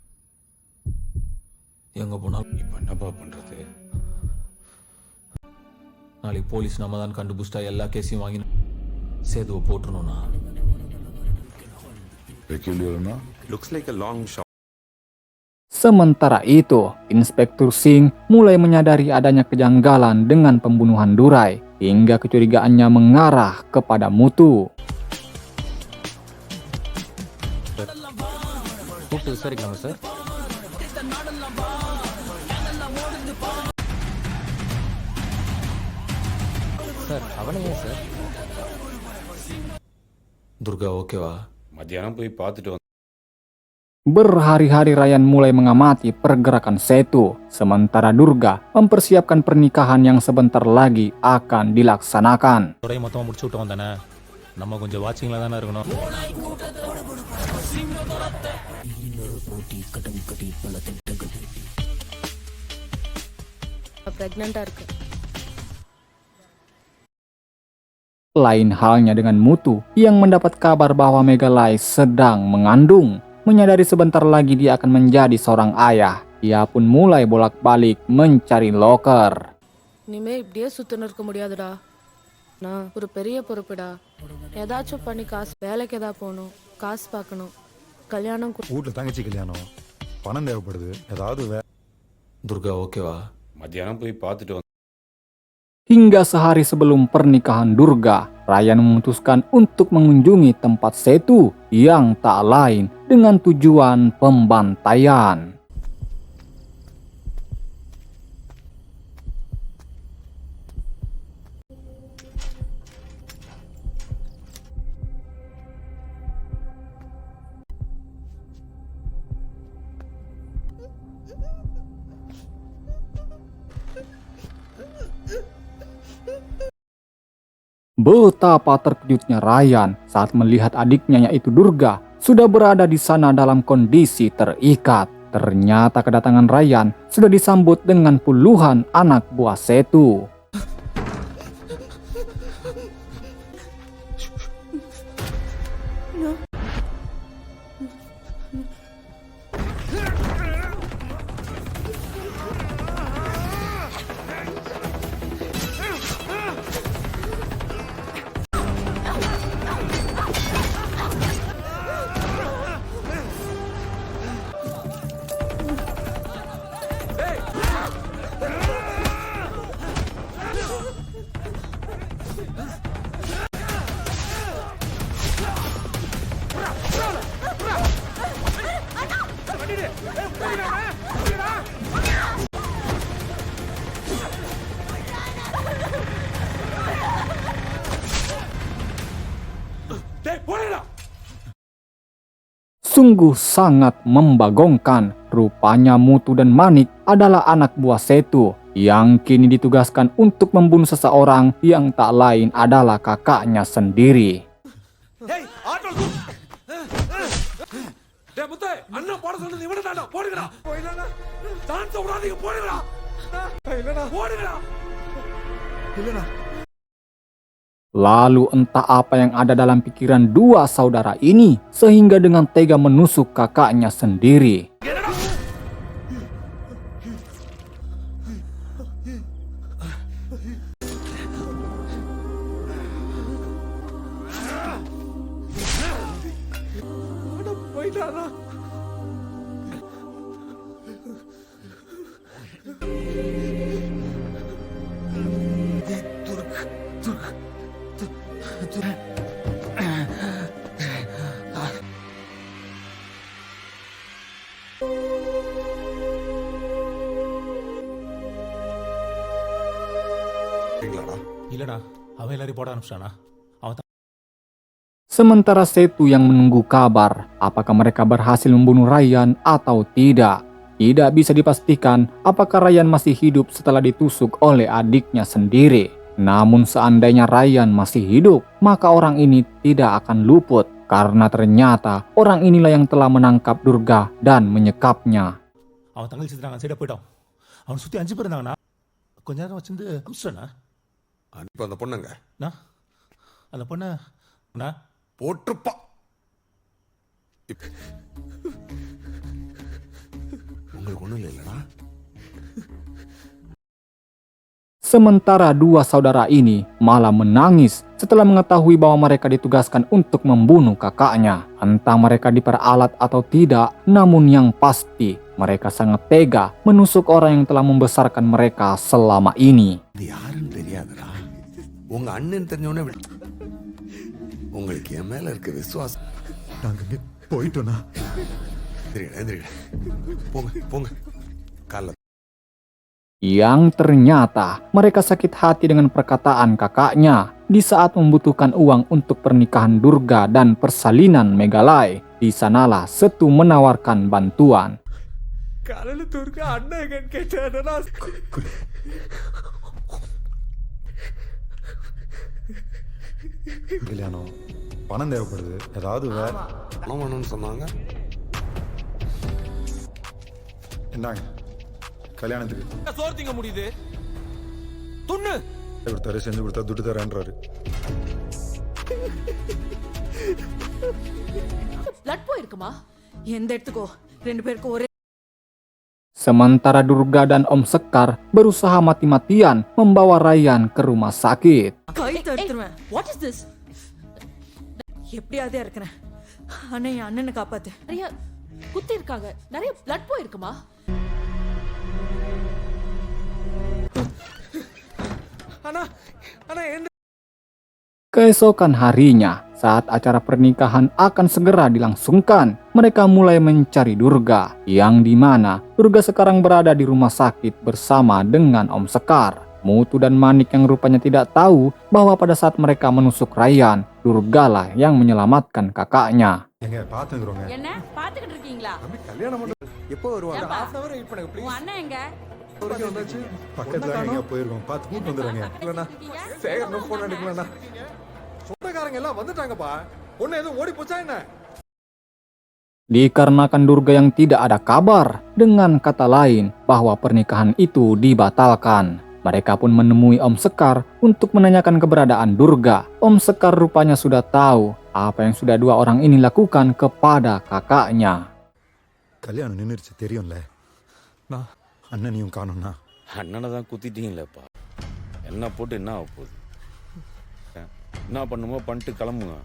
எங்க போனாலும் இப்ப என்னப்பா பண்றது? நாளைக்கு போலீஸ் நம்ம தான் கண்டுபிடிச்சிட்டா எல்லா கேஸையும் வாங்கி சேதுவை போட்டுருணும்னா. Looks like a long shot. Sementara itu, Inspektur Singh mulai menyadari adanya kejanggalan dengan pembunuhan Durai, hingga kecurigaannya mengarah kepada Mutu. கூப்பிட்டு விசாரிக்கலாமா சார்? சார் அவனை ஏன் சார்? துர்கா ஓகேவா? மத்தியானம் போய் பார்த்துட்டு வந்து Berhari-hari Ryan mulai mengamati pergerakan Setu, sementara Durga mempersiapkan pernikahan yang sebentar lagi akan dilaksanakan. துறையை மொத்தமாக முடிச்சு விட்டு வந்தானே, நம்ம கொஞ்சம் வாட்சிங்கில் தானே இருக்கணும். பிரெக்னெண்டா இருக்கு. Lain halnya dengan Mutu yang mendapat kabar bahwa Megalai sedang mengandung. Menyadari sebentar lagi dia akan menjadi seorang ayah, ia pun mulai bolak-balik mencari loker. இனிமே இப்படியே சுத்தின்னு இருக்க முடியாதுடா. நான் ஒரு பெரிய பொறுப்புடா. ஏதாச்சும் பண்ணி காசு வேலைக்கு ஏதாவது போகணும், காசு பார்க்கணும், கல்யாணம் வீட்டுல தங்கச்சி கல்யாணம், பணம் தேவைப்படுது, ஏதாவது துர்கா ஓகேவா? மத்தியானம் போய் பார்த்துட்டு வந்து Hingga sehari sebelum pernikahan Durga, Ryan memutuskan untuk mengunjungi tempat Setu yang tak lain dengan tujuan pembantaian. Betapa terkejutnya Ryan saat melihat adiknya yaitu Durga sudah berada di sana dalam kondisi terikat. Ternyata kedatangan Ryan sudah disambut dengan puluhan anak buah Setu. Sungguh sangat membagongkan. Rupanya Mutu dan Manik adalah anak buah Setu yang kini ditugaskan untuk membunuh seseorang yang tak lain adalah kakaknya sendiri. Lalu entah apa yang ada dalam pikiran dua saudara ini sehingga dengan tega menusuk kakaknya sendiri. இல்லடா, அவன் எல்லாரையும் போட ஆரம்பிச்சிட்டானா? அவன் Sementara Setu yang menunggu kabar apakah mereka berhasil membunuh Ryan atau tidak. Tidak bisa dipastikan apakah Ryan masih hidup setelah ditusuk oleh adiknya sendiri. Namun seandainya Ryan masih hidup, maka orang ini tidak akan luput. Karena ternyata orang inilah yang telah menangkap Durga dan menyekapnya. அவன் தங்கச்சி செத்துட்டாங்க, சைடாக போயிட்டான். அவன் சுற்றி 5 பேர் இருந்தாங்கண்ணா. கொஞ்ச நேரம் வச்சிருந்து அமிச்சிட்டேண்ணா. இப்போ அந்த பொண்ணுங்க அந்த பொண்ணு போட்டுப்பா. உங்களுக்கு ஒன்றும் இல்லைல்லடா. Sementara dua saudara ini malah menangis setelah mengetahui bahwa mereka ditugaskan untuk membunuh kakaknya. Entah mereka diperalat atau tidak, namun yang pasti mereka sangat tega menusuk orang yang telah membesarkan mereka selama ini. இது யாருன்னு தெரியாதுடா. உங்க அண்ணன் தெரிஞ்சவனே உங்களுக்கு என் மேல இருக்க விசுவாசம். நாங்க போயிட்டோம்னா போங்க போங்க காலைல Yang ternyata mereka sakit hati dengan perkataan kakaknya di saat membutuhkan uang untuk pernikahan Durga dan persalinan Meghalaya. Di sanalah Setu menawarkan bantuan. காலையில துர்கா அண்ணன் எங்கன்னு கேட்டானா கல்யாணம் பணம் தேவைப்படுது ஏதாவது பணம் வேணும்னு சொன்னாங்க. என்னங்க கல்யாணத்துக்கு சோறு திங்க முடியுது துண்ணு கொடுத்தாரு செஞ்சு கொடுத்தா துட்டு தரேன்றாரு. பிளட் போயிருக்குமா எந்த இடத்துக்கோ 2 பேருக்கும் ஒரே. Sementara Durga dan Om Sekar berusaha mati-matian membawa Ryan ke rumah sakit. கை தடுத்துருவேன். What is this? எப்படியாதே இருக்கிறேன். அண்ணே என் அண்ணனை காப்பாத்து. நிறைய குத்தி இருக்காங்க, நிறைய பிளட் போயிருக்குமா? அண்ணா அண்ணா என்ன Keesokan harinya, saat acara pernikahan akan segera dilangsungkan, mereka mulai mencari Durga, yang dimana Durga sekarang berada di rumah sakit bersama dengan Om Sekar. Mutu dan Manik yang rupanya tidak tahu bahwa pada saat mereka menusuk Ryan, Durga lah yang menyelamatkan kakaknya. எங்க பாத்துக்கிறோங்க. என்ன பாத்துக்கிட்டு இருக்கீங்களா? தம்பி கல்யாணம் பண்ண எப்போ வருவாங்க? ஏப்பா? half an hour வெயிட் பண்ணுங்க உன் ப்ளீஸ். அண்ணன் எங்க? வரைக்கும் வந்தாச்சு. பக்கத்துல எங்க போயிருக்கோம் பார்த்து கூட்டு வந்துடுறாங்க. இல்லண்ணா சேகர் நோ ஃபோன் அடிக்கலண்ணா. சொந்தக்காரங்க எல்லாம் வந்துட்டாங்கப்பா. பொண்ணு எதுவும் ஓடி போச்சா என்ன? Dikarenakan Durga yang tidak ada kabar, dengan kata lain bahwa pernikahan itu dibatalkan. Mereka pun menemui Om Sekar untuk menanyakan keberadaan Durga. Om Sekar rupanya sudah tahu apa yang sudah dua orang ini lakukan kepada kakaknya. கல்யாணம் நின்றுச்சு தெரியும்ல. நான் அண்ணனையும் காணும்னா அண்ணனை தான் குத்திட்டீங்களேப்பா, என்ன போட்டு என்ன ஆக போகுது? என்ன பண்ணுமோ பண்ணிட்டு கிளம்புங்க.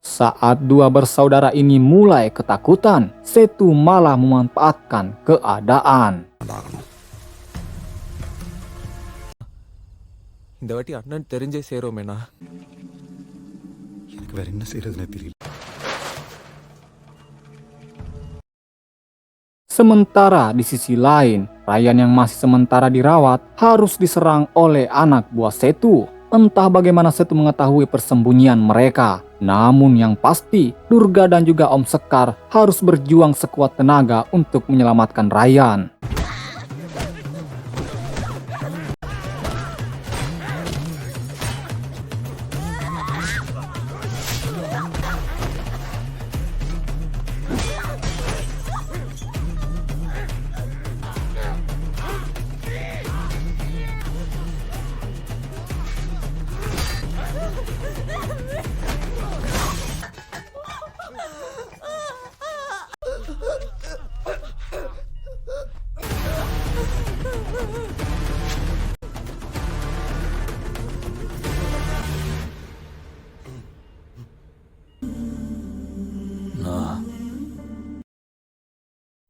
Saat dua bersaudara ini mulai ketakutan, Setu malah memanfaatkan keadaan. இந்த வாட்டி அண்ணன் தெரிஞ்சே சேருவோமேண்ணா. எனக்கு வேற என்ன செய்யறதுன்னு தெரியல. Sementara di sisi lain, Ryan yang masih sementara dirawat harus diserang oleh anak buah Setu. Entah bagaimana Setu mengetahui persembunyian mereka. Namun yang pasti, Durga dan juga Om Sekar harus berjuang sekuat tenaga untuk menyelamatkan Ryan.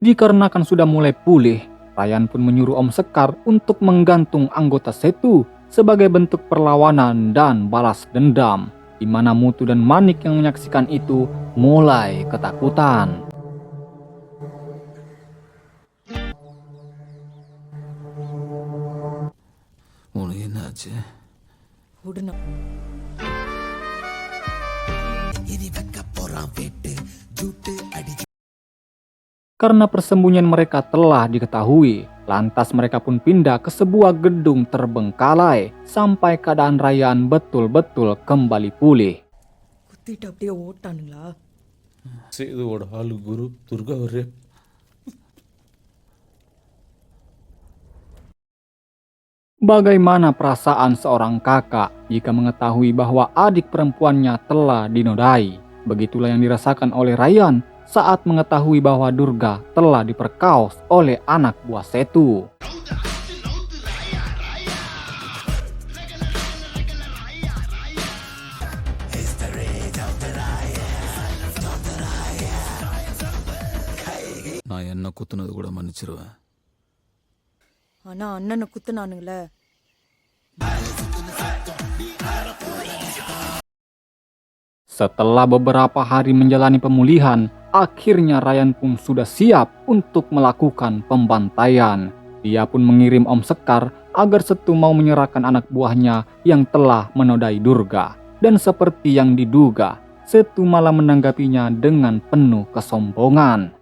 Dikarenakan sudah mulai pulih, Ryan pun menyuruh Om Sekar untuk menggantung anggota Setu sebagai bentuk perlawanan dan balas dendam, di mana Mutu dan Manik yang menyaksikan itu mulai ketakutan. உனக்கு என்னாச்சு? உடனே Karena persembunyian mereka telah diketahui, lantas mereka pun pindah ke sebuah gedung terbengkalai sampai keadaan Ryan betul-betul kembali pulih. குத்திட்டு அப்படியே ஓட்டானுங்களா? சேதுவோட ஆளு குரு துர்கா ஒரு Bagaimana perasaan seorang kakak jika mengetahui bahwa adik perempuannya telah dinodai? Begitulah yang dirasakan oleh Ryan saat mengetahui bahwa Durga telah diperkaos oleh anak buah Setu. நான் என்ன குத்துனது கூட மன்னிச்சிருவேன். ஆனா அண்ணனை குத்துனானுங்களே. Setelah beberapa hari menjalani pemulihan, akhirnya Ryan pun sudah siap untuk melakukan pembantaian. Dia pun mengirim Om Sekar agar Setu mau menyerahkan anak buahnya yang telah menodai Durga. Dan seperti yang diduga, Setu malah menanggapinya dengan penuh kesombongan.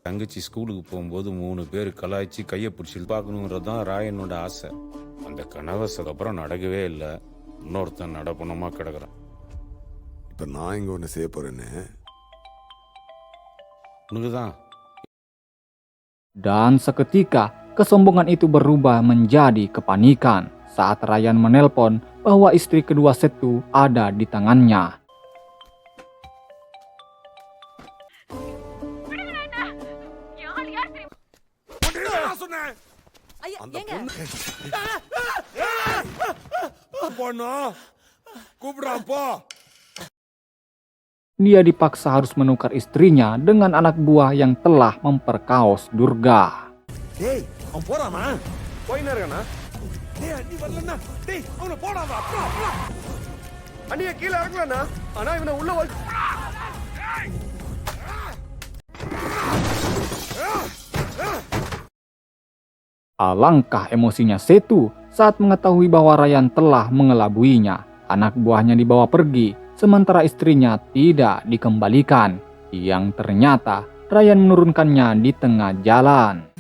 தங்கச்சி ஸ்கூலுக்கு போகும்போது 3 பேர் கலாய்ச்சி கையை பிடிச்சிட்டு பார்க்கணுங்கிறது தான் ராயனோட ஆசை. அந்த கனவை அப்புறம் நடக்கவே இல்லை. இன்னொருத்தன் நடப்பணமா கிடக்குறான். இப்ப நான் இங்க ஒண்ணு செய்ய போறேன்னு உனக்குதான். Dan seketika, kesombongan itu berubah menjadi kepanikan saat Ryan menelpon bahwa istri kedua Setu ada di tangannya. Dia dipaksa harus menukar istrinya dengan anak buah yang telah memperkaos Durga. Alangkah emosinya Setu saat mengetahui bahwa Ryan telah mengelabuinya. Anak buahnya dibawa pergi, sementara istrinya tidak dikembalikan. Yang ternyata Ryan menurunkannya di tengah jalan.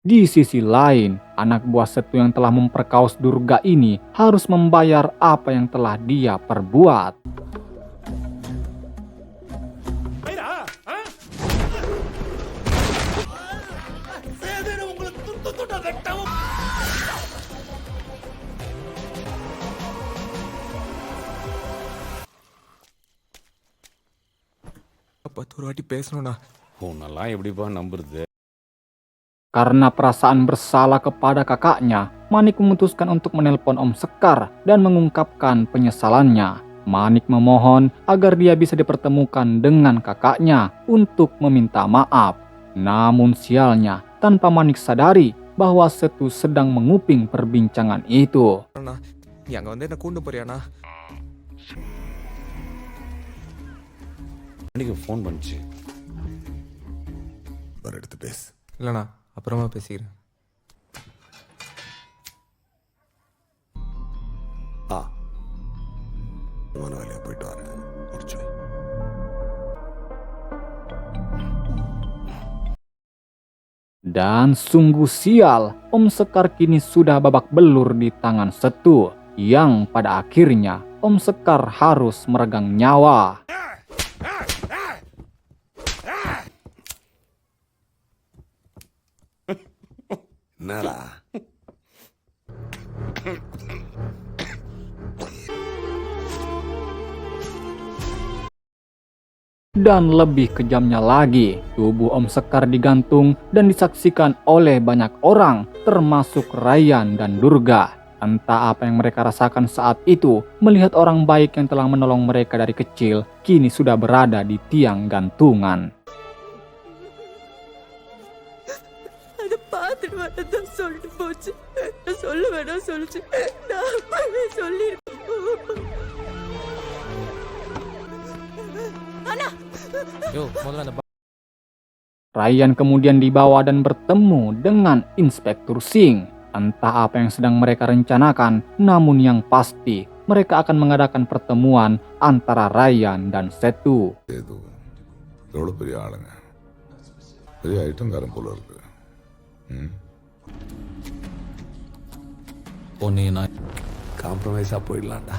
Di sisi lain, anak buah Setu yang telah memperkaos Durga ini harus membayar apa yang telah dia perbuat. உன்னெல்லாம் எப்படிப்பா நம்புறது? Karena perasaan bersalah kepada kakaknya, Manik memutuskan untuk menelpon Om Sekar dan mengungkapkan penyesalannya. Manik memohon agar dia bisa dipertemukan dengan kakaknya untuk meminta maaf. Namun sialnya, tanpa Manik sadari bahwa Setu sedang menguping perbincangan itu. அன்னைக்கு ஃபோன் பண்ணிச்சு. எடுத்து பேசு. இல்லைண்ணா, அப்புறமா பேசிக்கிறேன். வேலையா போயிட்டு வரேன். முடிச்சு. Dan sungguh sial, Om Sekar kini sudah babak belur di tangan Setu, yang pada akhirnya Om Sekar harus meregang nyawa. Nala. Dan lebih kejamnya lagi, tubuh Om Sekar digantung dan disaksikan oleh banyak orang, termasuk Ryan dan Durga. Entah apa yang mereka rasakan saat itu, melihat orang baik yang telah menolong mereka dari kecil, kini sudah berada di tiang gantungan. Ryan kemudian dibawa dan bertemu dengan Inspektur Singh. Entah apa yang sedang mereka rencanakan, namun yang pasti mereka akan mengadakan pertemuan antara Ryan dan Setu. காம்ப்ரமைஸா போயிடலாம்டா.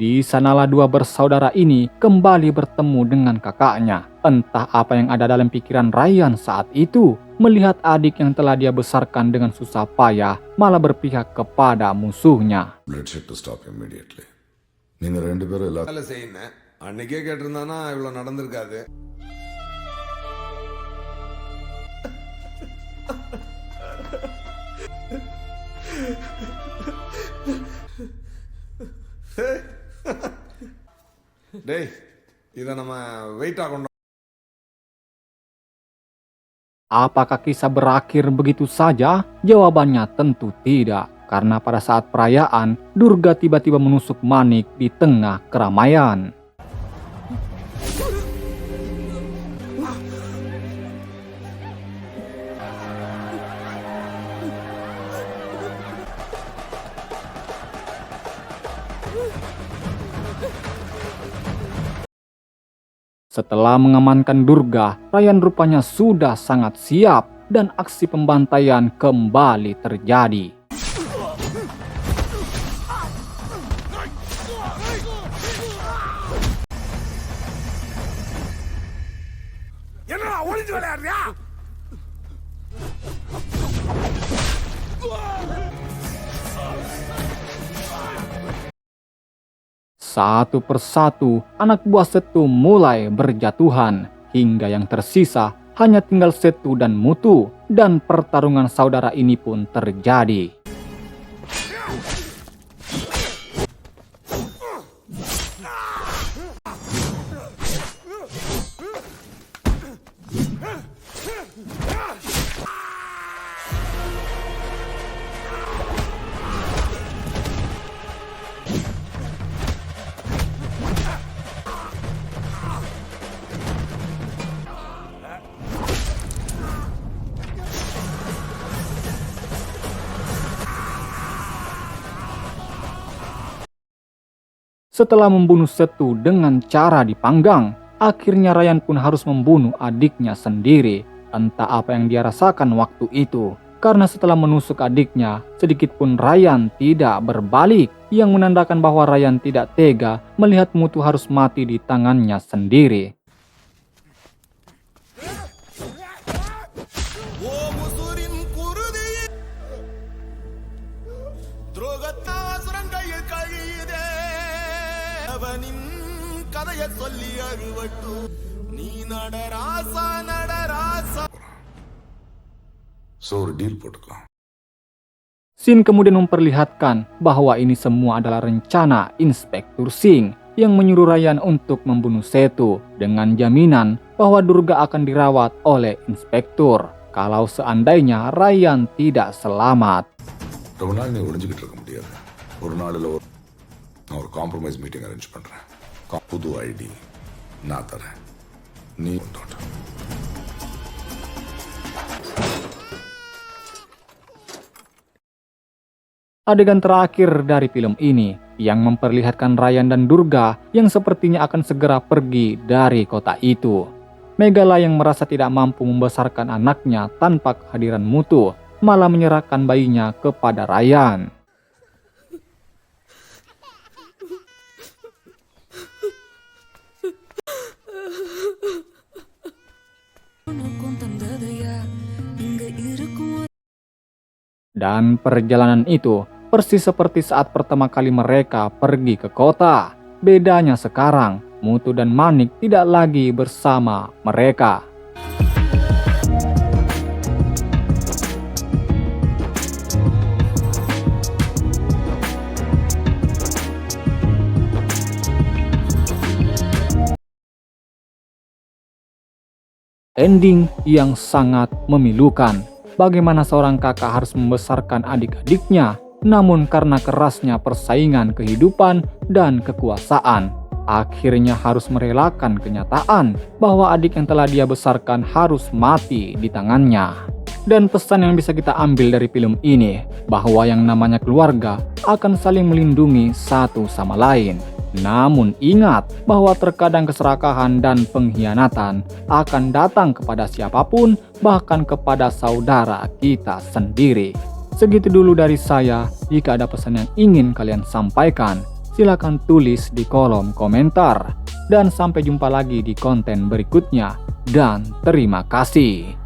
Di sanalah dua bersaudara ini kembali bertemu dengan kakaknya. Entah apa yang ada dalam pikiran Ryan saat itu, melihat adik yang telah dia besarkan dengan susah payah malah berpihak kepada musuhnya. வேலை செய்யணும். அன்னைக்கே கேட்டிருந்தானா இவ்வளவு நடந்திருக்காது. டேய் இதை நம்ம வெயிட்டா கொண்டு Apakah kisah berakhir begitu saja? Jawabannya tentu tidak. Karena pada saat perayaan, Durga tiba-tiba menusuk Manik di tengah keramaian. Setelah mengamankan Durga, Ryan rupanya sudah sangat siap dan aksi pembantaian kembali terjadi. என்னடா ஒளிஞ்சு விளையாடுறியா? Satu persatu, anak buah Setu mulai berjatuhan, hingga yang tersisa hanya tinggal Setu dan Mutu, dan pertarungan saudara ini pun terjadi. Setelah membunuh Setu dengan cara dipanggang, akhirnya Ryan pun harus membunuh adiknya sendiri. Entah apa yang dia rasakan waktu itu. Karena setelah menusuk adiknya, sedikit pun Ryan tidak berbalik, yang menandakan bahwa Ryan tidak tega melihat Mutu harus mati di tangannya sendiri. Sin kemudian memperlihatkan bahwa ini semua adalah rencana Inspektur Singh yang menyuruh Ryan untuk membunuh Setu dengan jaminan bahwa Durga akan dirawat oleh Inspektur kalau seandainya Ryan tidak selamat. ரொம்ப நாள் நீ ஒளிஞ்சுக்கிட்டு இருக்க முடியாது. ஒரு நாளில் நான் ஒரு காம்ப்ரமைஸ் மீட்டிங் அரேஞ்ச் பண்ணுறேன். புது ஐடி நான் தரேன். நீ Adegan terakhir dari film ini yang memperlihatkan Ryan dan Durga yang sepertinya akan segera pergi dari kota itu. Megala yang merasa tidak mampu membesarkan anaknya tanpa kehadiran Mutu malah menyerahkan bayinya kepada Ryan. Dan perjalanan itu persis seperti saat pertama kali mereka pergi ke kota. Bedanya sekarang, Mutu dan Manik tidak lagi bersama mereka. Ending yang sangat memilukan. Bagaimana seorang kakak harus membesarkan adik-adiknya, namun karena kerasnya persaingan kehidupan dan kekuasaan, akhirnya harus merelakan kenyataan bahwa adik yang telah dia besarkan harus mati di tangannya. Dan pesan yang bisa kita ambil dari film ini, bahwa yang namanya keluarga akan saling melindungi satu sama lain. Namun ingat bahwa terkadang keserakahan dan pengkhianatan akan datang kepada siapapun, bahkan kepada saudara kita sendiri. Segitu dulu dari saya. Jika ada pesan yang ingin kalian sampaikan, silakan tulis di kolom komentar. Dan sampai jumpa lagi di konten berikutnya. Dan terima kasih.